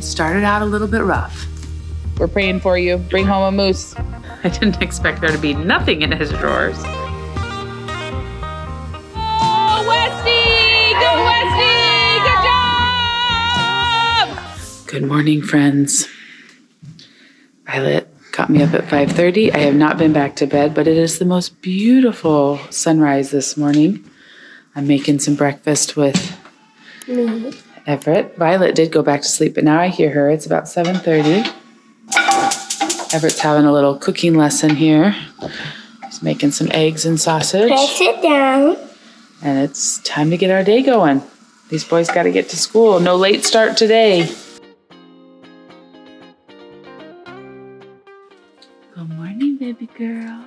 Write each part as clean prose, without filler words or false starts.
started out a little bit rough. We're praying for you. Bring home a moose. I didn't expect there to be nothing in his drawers. Oh, Westy! Go, Westy! Good job! Good morning, friends. Violet got me up at 5:30. I have not been back to bed, but it is the most beautiful sunrise this morning. I'm making some breakfast with Everett. Violet did go back to sleep, but now I hear her. It's about 7:30. Everett's having a little cooking lesson here. He's making some eggs and sausage. Press it down. And it's time to get our day going. These boys got to get to school. No late start today. Good morning, baby girl.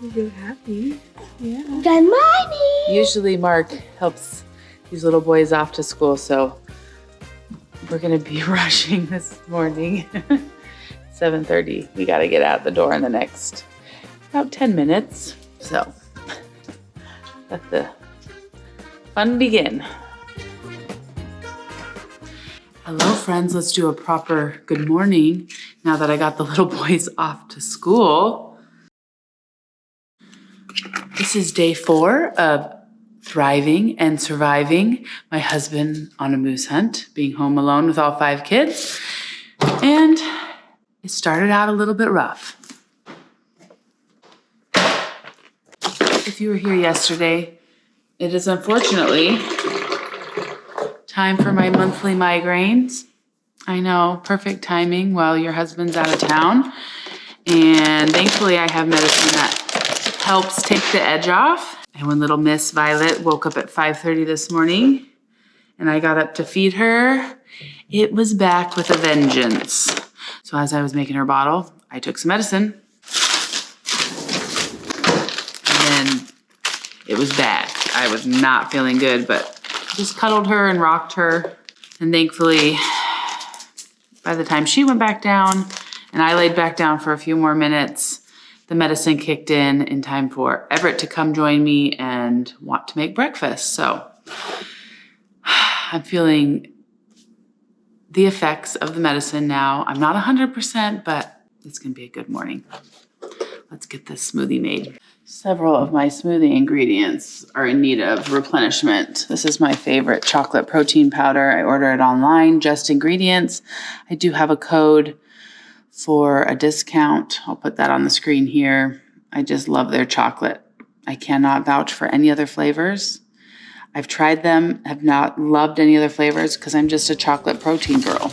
You're happy. Yeah. Good morning. Usually Mark helps these little boys off to school, so we're gonna be rushing this morning. 7:30. We gotta get out the door in the next about 10 minutes. So let the fun begin. Hello, friends. Let's do a proper good morning now that I got the little boys off to school. This is day 4 of thriving and surviving my husband on a moose hunt, being home alone with all 5 kids. And it started out a little bit rough. If you were here yesterday, it is unfortunately time for my monthly migraines. I know, perfect timing while your husband's out of town. And thankfully I have medicine that helps take the edge off. And when little Miss Violet woke up at 5:30 this morning and I got up to feed her, it was back with a vengeance. So as I was making her bottle, I took some medicine. And then it was bad. I was not feeling good, but just cuddled her and rocked her. And thankfully, by the time she went back down and I laid back down for a few more minutes, the medicine kicked in time for Everett to come join me and want to make breakfast. So I'm feeling the effects of the medicine now. I'm not 100%, but it's gonna be a good morning. Let's get this smoothie made. Several of my smoothie ingredients are in need of replenishment. This is my favorite chocolate protein powder. I order it online, Just Ingredients. I do have a code for a discount. I'll put that on the screen here. I just love their chocolate. I cannot vouch for any other flavors. I've tried them, have not loved any other flavors because I'm just a chocolate protein girl.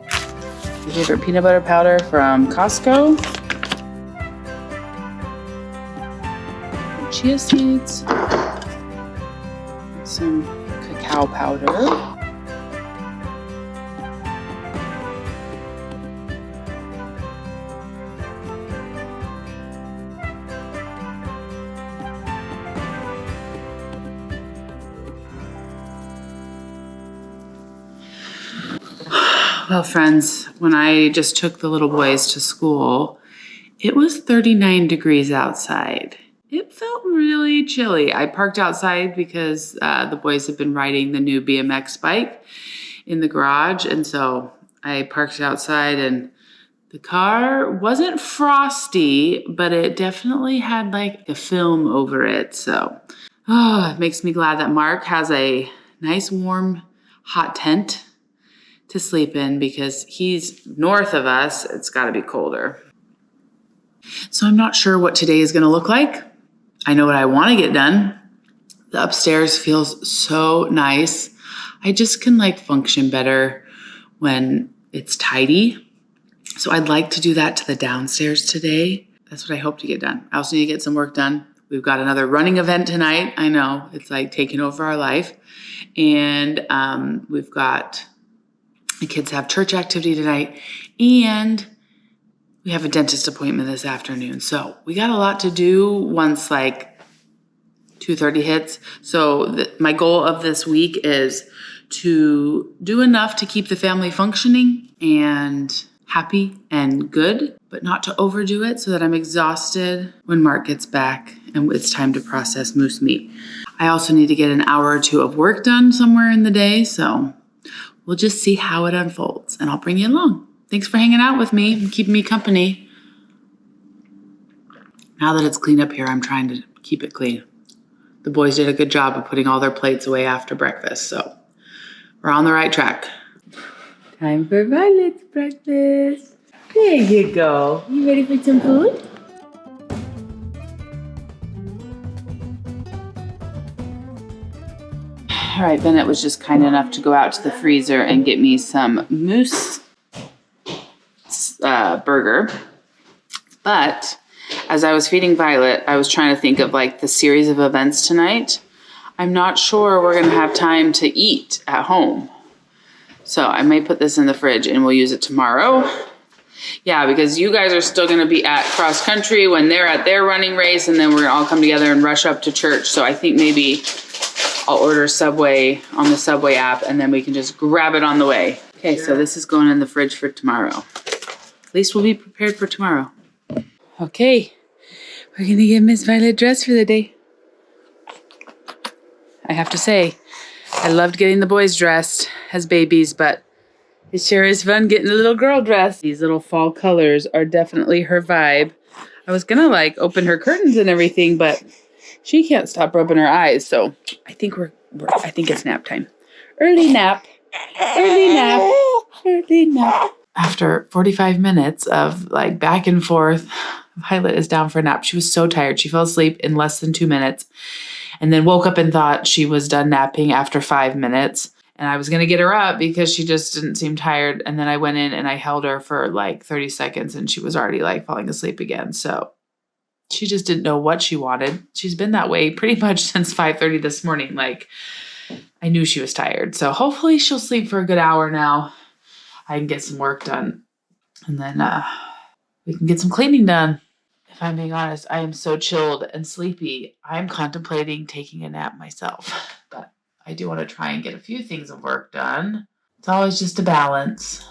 My favorite peanut butter powder from Costco. Chia seeds. Some cacao powder. Well, friends, when I just took the little boys to school, it was 39 degrees outside. It felt really chilly. I parked outside because the boys had been riding the new BMX bike in the garage. And so I parked outside and the car wasn't frosty, but it definitely had like a film over it. So it makes me glad that Mark has a nice, warm, hot tent to sleep in because he's north of us. It's got to be colder. So I'm not sure what today is going to look like. I know what I want to get done. The upstairs feels so nice. I just can like function better when it's tidy. So I'd like to do that to the downstairs today. That's what I hope to get done. I also need to get some work done. We've got another running event tonight. I know, it's like taking over our life. And we've got the kids have church activity tonight, and we have a dentist appointment this afternoon. So we got a lot to do once like 2:30 hits. So my goal of this week is to do enough to keep the family functioning and happy and good, but not to overdo it so that I'm exhausted when Mark gets back and it's time to process moose meat. I also need to get an hour or two of work done somewhere in the day, so we'll just see how it unfolds, and I'll bring you along. Thanks for hanging out with me and keeping me company. Now that it's cleaned up here, I'm trying to keep it clean. The boys did a good job of putting all their plates away after breakfast, so we're on the right track. Time for Violet's breakfast. There you go. You ready for some food? All right, Bennett was just kind enough to go out to the freezer and get me some moose burger. But as I was feeding Violet, I was trying to think of like the series of events tonight. I'm not sure we're gonna have time to eat at home. So I may put this in the fridge and we'll use it tomorrow. Yeah, because you guys are still gonna be at cross country when they're at their running race, and then we're gonna all come together and rush up to church. So I think maybe I'll order Subway on the Subway app and then we can just grab it on the way. Okay, sure. So this is going in the fridge for tomorrow. At least we'll be prepared for tomorrow. Okay, we're gonna get Miss Violet dressed for the day. I have to say, I loved getting the boys dressed as babies, but it sure is fun getting a little girl dressed. These little fall colors are definitely her vibe. I was gonna like open her curtains and everything, but she can't stop rubbing her eyes, so I think I think it's nap time. Early nap. Early nap. Early nap. After 45 minutes of like back and forth, Violet is down for a nap. She was so tired. She fell asleep in less than 2 minutes and then woke up and thought she was done napping after 5 minutes. And I was going to get her up because she just didn't seem tired. And then I went in and I held her for like 30 seconds and she was already like falling asleep again. So she just didn't know what she wanted. She's been that way pretty much since 5:30 this morning. Like, I knew she was tired. So hopefully she'll sleep for a good hour now. I can get some work done. And then we can get some cleaning done. If I'm being honest, I am so chilled and sleepy. I'm contemplating taking a nap myself. But I do want to try and get a few things of work done. It's always just a balance.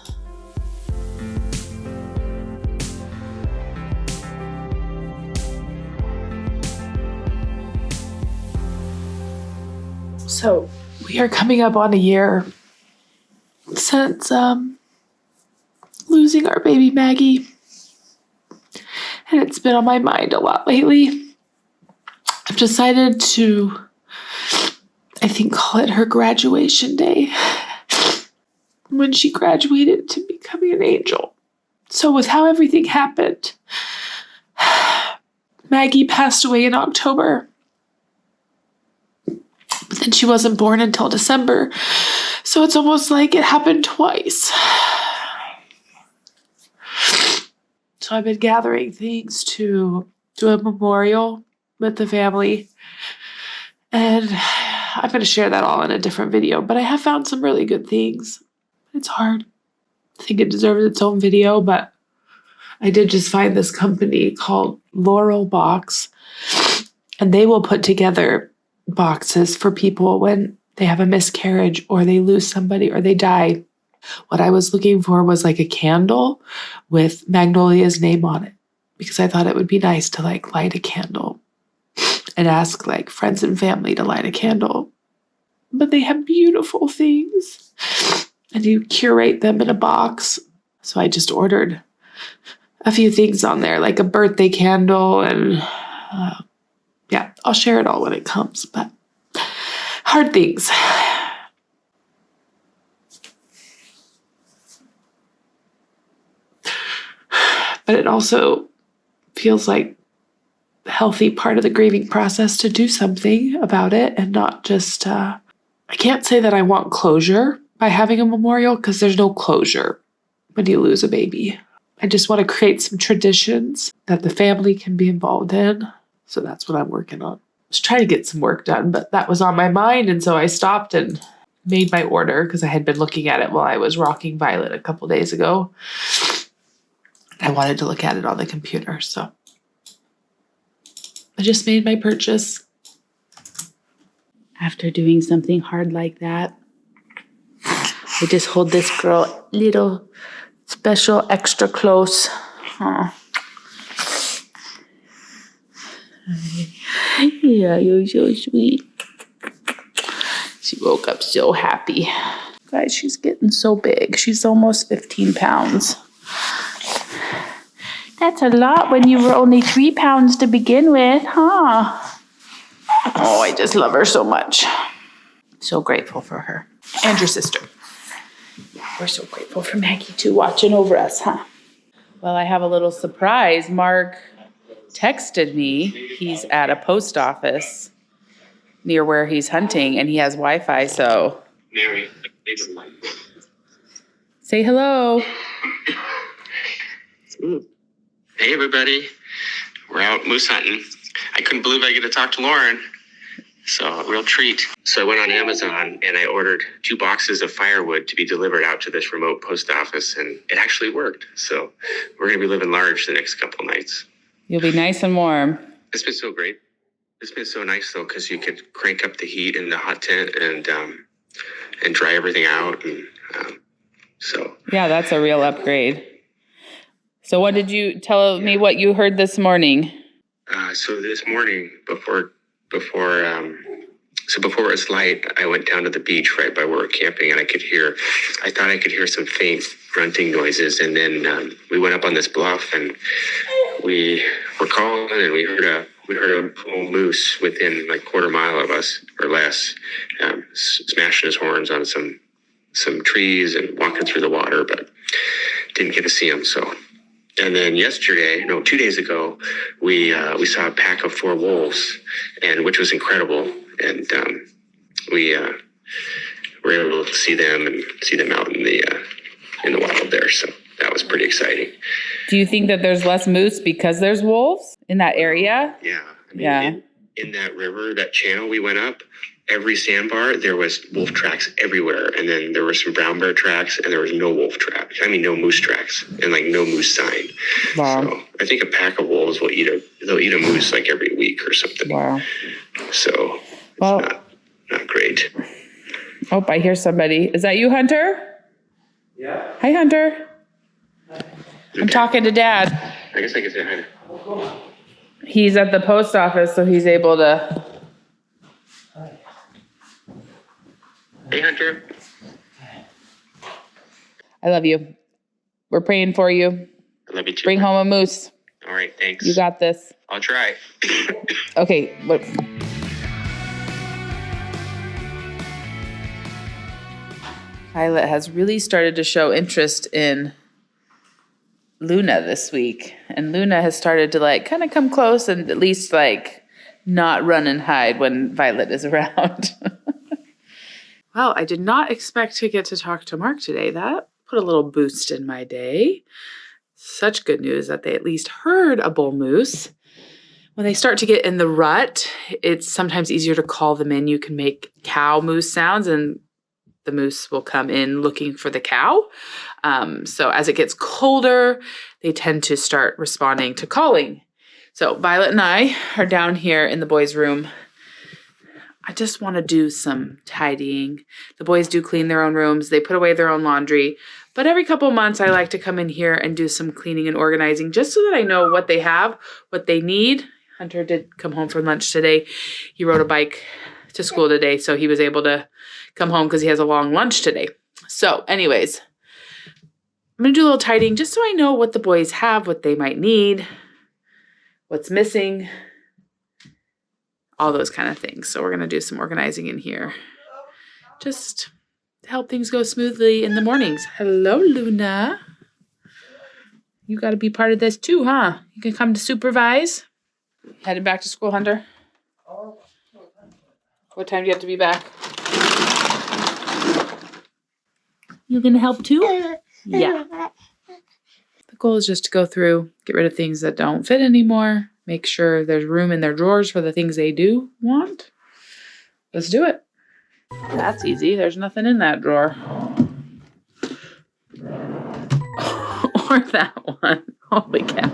So we are coming up on a year since losing our baby Maggie. And it's been on my mind a lot lately. I've decided to, I think, call it her graduation day. When she graduated to becoming an angel. So with how everything happened, Maggie passed away in October. But then she wasn't born until December. So it's almost like it happened twice. So I've been gathering things to do a memorial with the family. And I'm going to share that all in a different video. But I have found some really good things. It's hard. I think it deserves its own video. But I did just find this company called Laurel Box. And they will put together boxes for people when they have a miscarriage or they lose somebody or they die. What I was looking for was like a candle with Magnolia's name on it because I thought it would be nice to like light a candle and ask like friends and family to light a candle. But they have beautiful things and you curate them in a box. So I just ordered a few things on there, like a birthday candle and yeah, I'll share it all when it comes, but hard things. But it also feels like a healthy part of the grieving process to do something about it and not just, I can't say that I want closure by having a memorial because there's no closure when you lose a baby. I just want to create some traditions that the family can be involved in. So that's what I'm working on. I was trying to get some work done, but that was on my mind. And so I stopped and made my order because I had been looking at it while I was rocking Violet a couple days ago. I wanted to look at it on the computer, so I just made my purchase. After doing something hard like that, I just hold this girl little special extra close. Aww. Yeah, you're so sweet. She woke up so happy. Guys, she's getting so big. She's almost 15 pounds. That's a lot when you were only 3 pounds to begin with, huh? Oh, I just love her so much. So grateful for her. And your sister. We're so grateful for Maggie too, watching over us, huh? Well, I have a little surprise. Mark texted me. He's at a post office near where he's hunting, and he has Wi-Fi, so. Mary, Say hello. hey everybody. We're out moose hunting. I couldn't believe I get to talk to Lauren. So a real treat. So I went on Amazon and I ordered 2 boxes of firewood to be delivered out to this remote post office, and it actually worked. So we're going to be living large the next couple nights. You'll be nice and warm. It's been so great. It's been so nice though, because you could crank up the heat in the hot tent and dry everything out. And so. Yeah, that's a real upgrade. So what did you tell me what you heard this morning? So this morning, before it was light, I went down to the beach right by where we're camping, and I thought I could hear some faint grunting noises. And then we went up on this bluff, and we were calling, and we heard a bull moose within like quarter mile of us or less, smashing his horns on some trees and walking through the water, but didn't get to see him. So. And then 2 days ago, we saw a pack of 4 wolves, and which was incredible. And we were able to see them out in the wild there. So that was pretty exciting. Do you think that there's less moose because there's wolves in that area? Yeah. In that river, that channel we went up, every sandbar, there was wolf tracks everywhere. And then there were some brown bear tracks, and there was no wolf tracks. No moose tracks, and like no moose sign. Wow. So I think a pack of wolves will eat a moose like every week or something. Wow. So it's not great. Oh, I hear somebody. Is that you, Hunter? Yeah. Hi, Hunter. I'm talking to Dad. I guess I could say hi. He's at the post office, so he's able to. Hey, Hunter. I love you. We're praying for you. I love you too. Bring home a moose. All right, thanks. You got this. I'll try. Okay. Violet has really started to show interest in Luna this week. And Luna has started to kind of come close and at least not run and hide when Violet is around. Well, I did not expect to get to talk to Mark today. That put a little boost in my day. Such good news that they at least heard a bull moose. When they start to get in the rut, it's sometimes easier to call them in. You can make cow moose sounds, and the moose will come in looking for the cow. So as it gets colder, they tend to start responding to calling. So Violet and I are down here in the boys' room. I just want to do some tidying. The boys do clean their own rooms. They put away their own laundry. But every couple of months, I like to come in here and do some cleaning and organizing just so that I know what they have, what they need. Hunter did come home from lunch today. He rode a bike to school today, so he was able to come home because he has a long lunch today. So anyways, I'm going to do a little tidying just so I know what the boys have, what they might need, what's missing, all those kind of things. So we're going to do some organizing in here just to help things go smoothly in the mornings. Hello, Luna. You got to be part of this too, huh? You can come to supervise. Headed back to school, Hunter? What time do you have to be back? You going to help too? Yeah. The goal is just to go through, get rid of things that don't fit anymore, make sure there's room in their drawers for the things they do want. Let's do it. That's easy. There's nothing in that drawer. Or that one. Holy cow.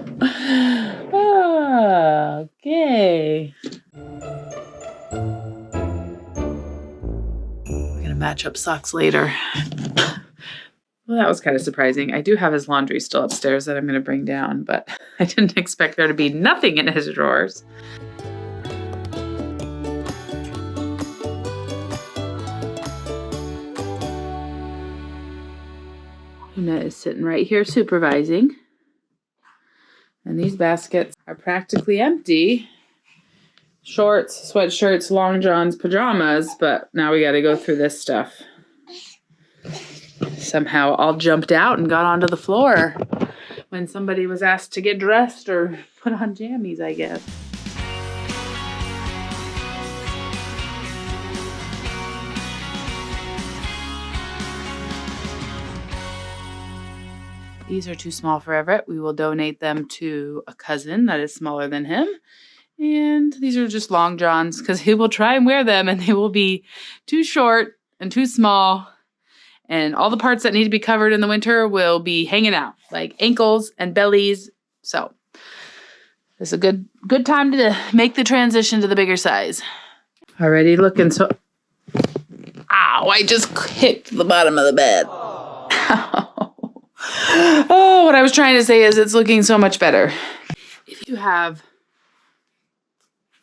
Okay. We're going to match up socks later. Well, that was kind of surprising. I do have his laundry still upstairs that I'm going to bring down, but I didn't expect there to be nothing in his drawers. Una is sitting right here supervising. And these baskets are practically empty. Shorts, sweatshirts, long johns, pajamas, but now we got to go through this stuff. Somehow all jumped out and got onto the floor when somebody was asked to get dressed or put on jammies, I guess. These are too small for Everett. We will donate them to a cousin that is smaller than him. And these are just long johns because he will try and wear them and they will be too short and too small. And all the parts that need to be covered in the winter will be hanging out, like ankles and bellies. So it's a good time to make the transition to the bigger size. Already looking so... Ow, I just hit the bottom of the bed. Oh, what I was trying to say is it's looking so much better. If you have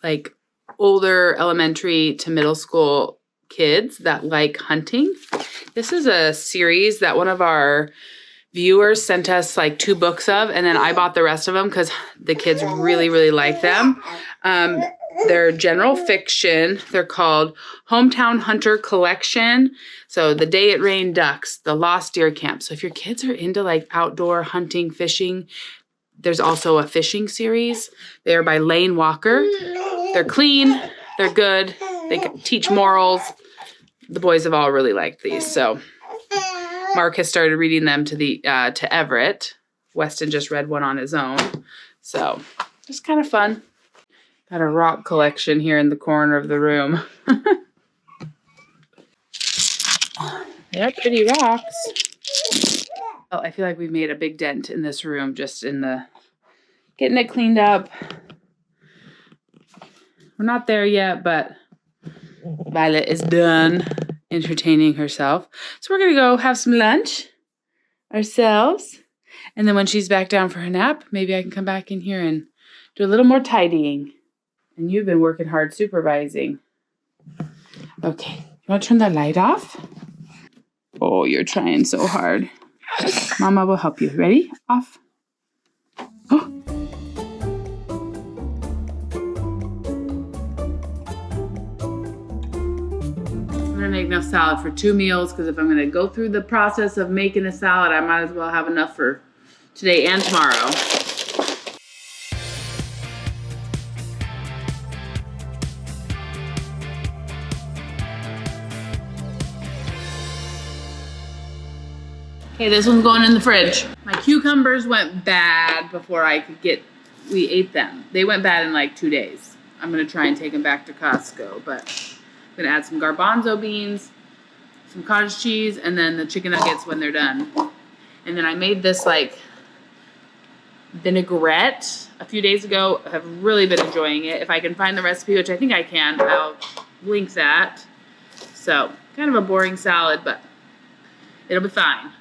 like older elementary to middle school kids that like hunting, this is a series that one of our viewers sent us like 2 books of, and then I bought the rest of them because the kids really, really like them. They're general fiction. They're called Hometown Hunter Collection. So The Day It Rained Ducks, The Lost Deer Camp. So if your kids are into like outdoor hunting, fishing, there's also a fishing series. They're by Lane Walker. They're clean. They're good. They teach morals. The boys have all really liked these. So Mark has started reading them to Everett. Weston just read one on his own. So just kind of fun. Got a rock collection here in the corner of the room. They're pretty rocks. Oh, I feel like we've made a big dent in this room just in the getting it cleaned up. We're not there yet, but Violet is done entertaining herself. So we're going to go have some lunch ourselves. And then when she's back down for her nap, maybe I can come back in here and do a little more tidying. And you've been working hard supervising. Okay, you want to turn that light off? Oh, you're trying so hard. Mama will help you. Ready? Off. Oh. I'm going to make enough salad for 2 meals because if I'm going to go through the process of making a salad, I might as well have enough for today and tomorrow. Okay, this one's going in the fridge. My cucumbers went bad before we ate them. They went bad in like 2 days. I'm gonna try and take them back to Costco, but I'm gonna add some garbanzo beans, some cottage cheese, and then the chicken nuggets when they're done. And then I made this like vinaigrette a few days ago. I've really been enjoying it. If I can find the recipe, which I think I can, I'll link that. So kind of a boring salad, but it'll be fine.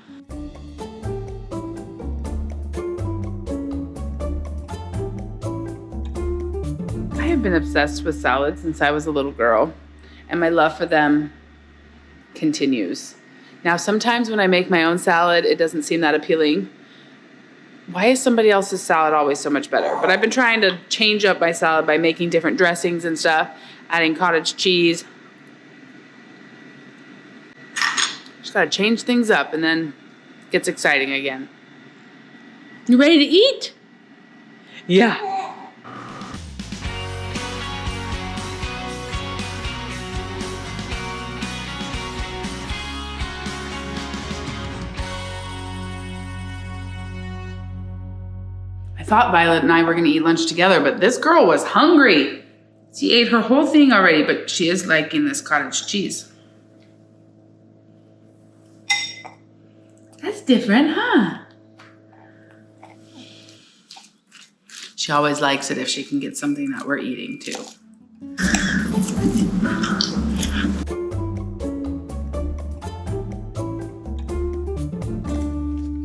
I have been obsessed with salads since I was a little girl, and my love for them continues. Now, sometimes when I make my own salad, it doesn't seem that appealing. Why is somebody else's salad always so much better? But I've been trying to change up my salad by making different dressings and stuff, adding cottage cheese. Just gotta change things up and then it gets exciting again. You ready to eat? Yeah. I thought Violet and I were going to eat lunch together, but this girl was hungry. She ate her whole thing already, but she is liking this cottage cheese. That's different, huh? She always likes it if she can get something that we're eating too.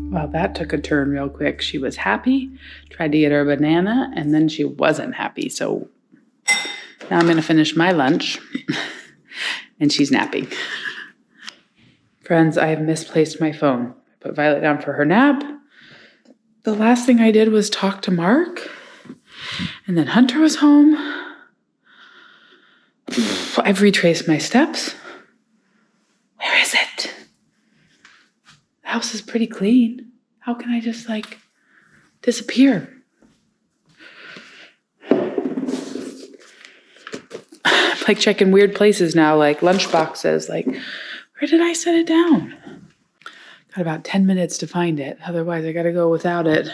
Well, that took a turn real quick. She was happy, tried to get her a banana, and then she wasn't happy. So now I'm going to finish my lunch, and she's napping. Friends, I have misplaced my phone. I put Violet down for her nap. The last thing I did was talk to Mark. And then Hunter was home. I've retraced my steps. Where is it? The house is pretty clean. How can I just like disappear? I'm like checking weird places now, like lunch boxes. Like, where did I set it down? Got about 10 minutes to find it. Otherwise, I gotta go without it.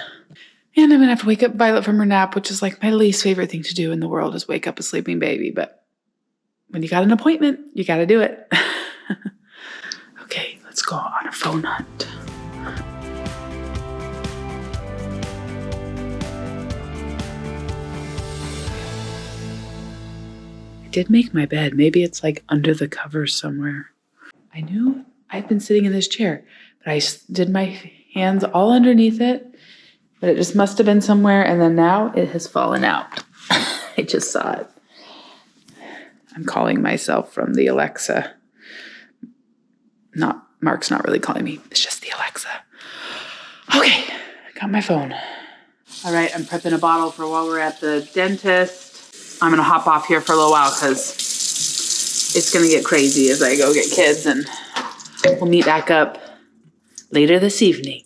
And I'm gonna have to wake up Violet from her nap, which is like my least favorite thing to do in the world is wake up a sleeping baby. But when you got an appointment, you gotta do it. Okay, let's go on a phone hunt. I did make my bed. Maybe it's like under the covers somewhere. I knew I've been sitting in this chair, but I did my hands all underneath it, but it just must have been somewhere, and then now it has fallen out. I just saw it. I'm calling myself from the Alexa. Mark's not really calling me. It's just the Alexa. Okay, I got my phone. All right, I'm prepping a bottle for while we're at the dentist. I'm gonna hop off here for a little while because it's gonna get crazy as I go get kids, and we'll meet back up later this evening.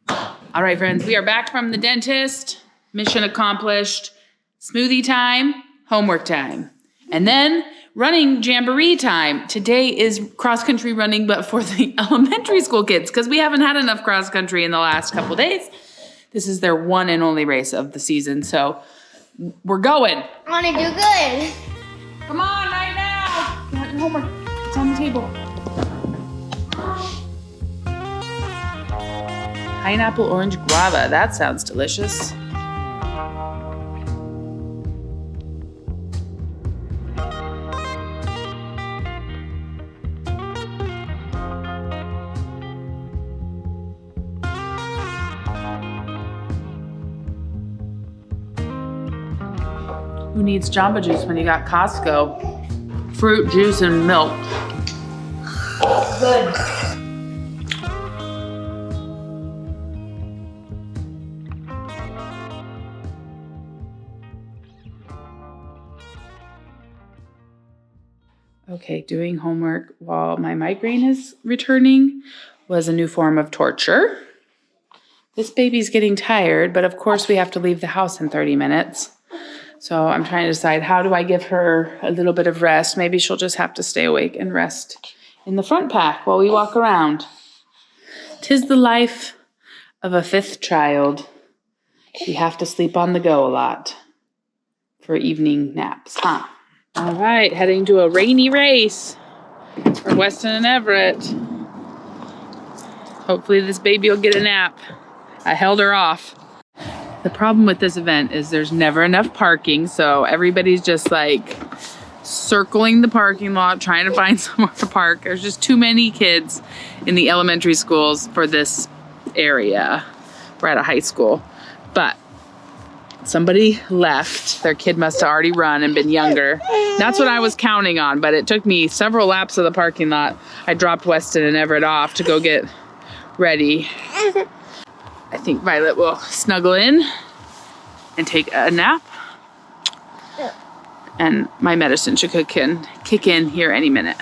All right, friends, we are back from the dentist. Mission accomplished. Smoothie time, homework time, and then running jamboree time. Today is cross-country running, but for the elementary school kids, because we haven't had enough cross-country in the last couple days. This is their one and only race of the season, so we're going. I want to do good. Come on, right now. You have your homework. It's on the table. Pineapple orange guava. That sounds delicious. Who needs Jamba Juice when you got Costco? Fruit, juice, and milk. Good. Okay, doing homework while my migraine is returning was a new form of torture. This baby's getting tired, but of course we have to leave the house in 30 minutes. So I'm trying to decide, how do I give her a little bit of rest? Maybe she'll just have to stay awake and rest in the front pack while we walk around. 'Tis the life of a fifth child. You have to sleep on the go a lot for evening naps, huh? All right, heading to a rainy race for Weston and Everett. Hopefully this baby will get a nap. I held her off. The problem with this event is there's never enough parking, so everybody's just like circling the parking lot, trying to find somewhere to park. There's just too many kids in the elementary schools for this area. We're at a high school, but somebody left. Their kid must have already run and been younger. That's what I was counting on, but it took me several laps of the parking lot. I dropped Weston and Everett off to go get ready. I think Violet will snuggle in and take a nap. And my medicine should kick in here any minute.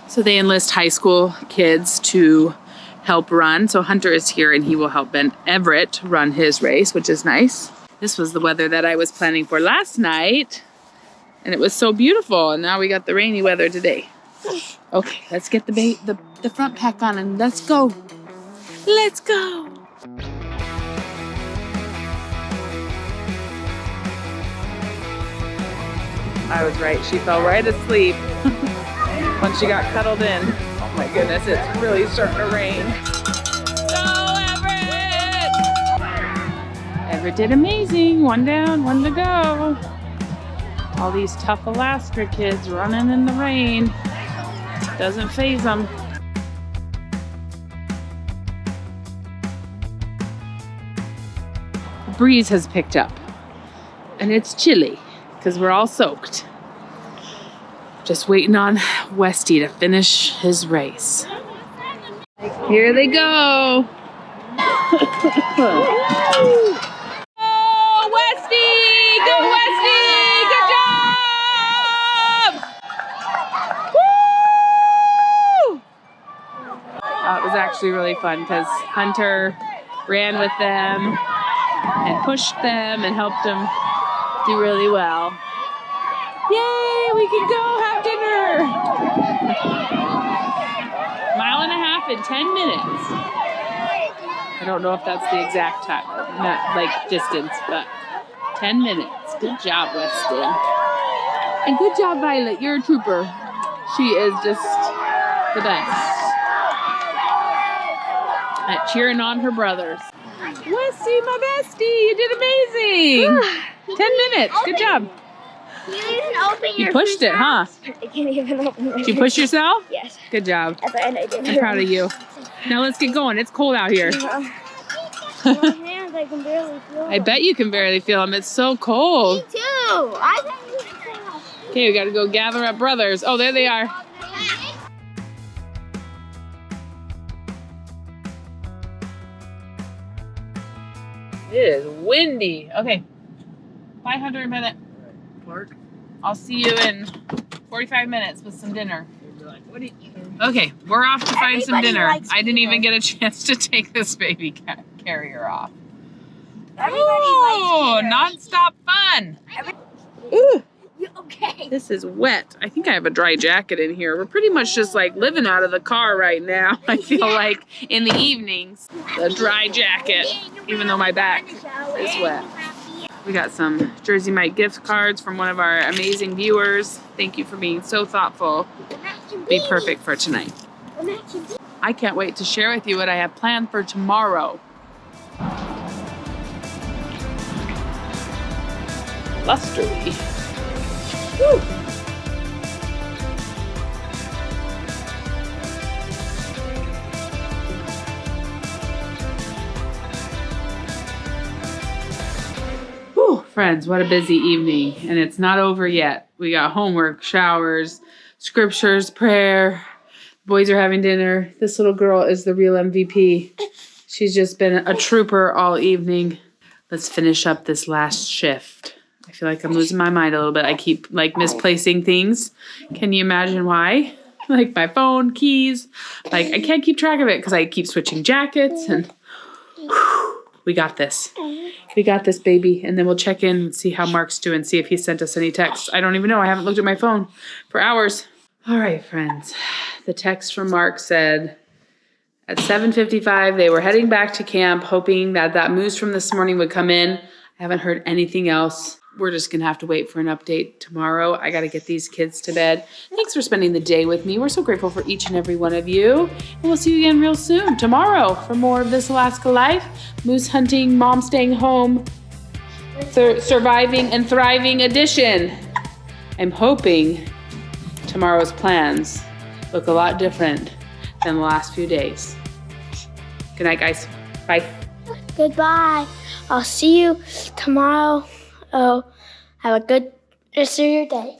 So they enlist high school kids to help run. So Hunter is here and he will help Ben Everett run his race, which is nice. This was the weather that I was planning for last night. And it was so beautiful. And now we got the rainy weather today. Okay, let's get the front pack on and let's go. Let's go. I was right. She fell right asleep once she got cuddled in. Oh my goodness, it's really starting to rain. Go, Everett! Everett did amazing. One down, one to go. All these tough Alaska kids running in the rain. Doesn't faze them. The breeze has picked up and it's chilly because we're all soaked. Just waiting on Westy to finish his race. Here they go. Oh, Westy! Go, Westy! Good job! Woo! It was actually really fun because Hunter ran with them and pushed them and helped them do really well. Yay, we can go have dinner. 1.5 miles in 10 minutes. I don't know if that's the exact time, not like distance, but 10 minutes. Good job, Weston. And good job, Violet. You're a trooper. She is just the best at cheering on her brothers. Westy, my bestie, you did amazing. 10 minutes. Good job. You didn't open your You pushed it, huh? I can't even open it. Did you push yourself? Yes. Good job. At the end I did. I'm proud of you. Now let's get going. It's cold out here. My hands, I can barely feel I bet you can barely feel them. It's so cold. Me too. I think you can feel. Okay, we got to go gather up brothers. Oh, there they are. It is windy. Okay. 500 a minute. Clark? I'll see you in 45 minutes with some dinner. Okay, we're off to find some Everybody dinner. likes I didn't even dinner. get a chance to take this baby carrier off. Everybody Oh, likes nonstop fun. Ooh, You okay? this is wet. I think I have a dry jacket in here. We're pretty much just like living out of the car right now. I feel like in the evenings, the dry jacket, even though my back is wet. We got some Jersey Mike gift cards from one of our amazing viewers. Thank you for being so thoughtful. Be perfect for tonight. I can't wait to share with you what I have planned for tomorrow. Blustery. Woo. Whew, friends, what a busy evening. And it's not over yet. We got homework, showers, scriptures, prayer. Boys are having dinner. This little girl is the real MVP. She's just been a trooper all evening. Let's finish up this last shift. I feel like I'm losing my mind a little bit. I keep like misplacing things. Can you imagine why? Like my phone, keys. Like I can't keep track of it because I keep switching jackets and whew, we got this. We got this, baby. And then we'll check in and see how Mark's doing, see if he sent us any texts. I don't even know. I haven't looked at my phone for hours. All right, friends. The text from Mark said at 7:55, they were heading back to camp, hoping that that moose from this morning would come in. I haven't heard anything else. We're just going to have to wait for an update tomorrow. I got to get these kids to bed. Thanks for spending the day with me. We're so grateful for each and every one of you. And we'll see you again real soon, tomorrow, for more of This Alaska Life. Moose hunting, mom staying home, surviving and thriving edition. I'm hoping tomorrow's plans look a lot different than the last few days. Good night, guys. Bye. Goodbye. I'll see you tomorrow. Oh, have a good rest of your day.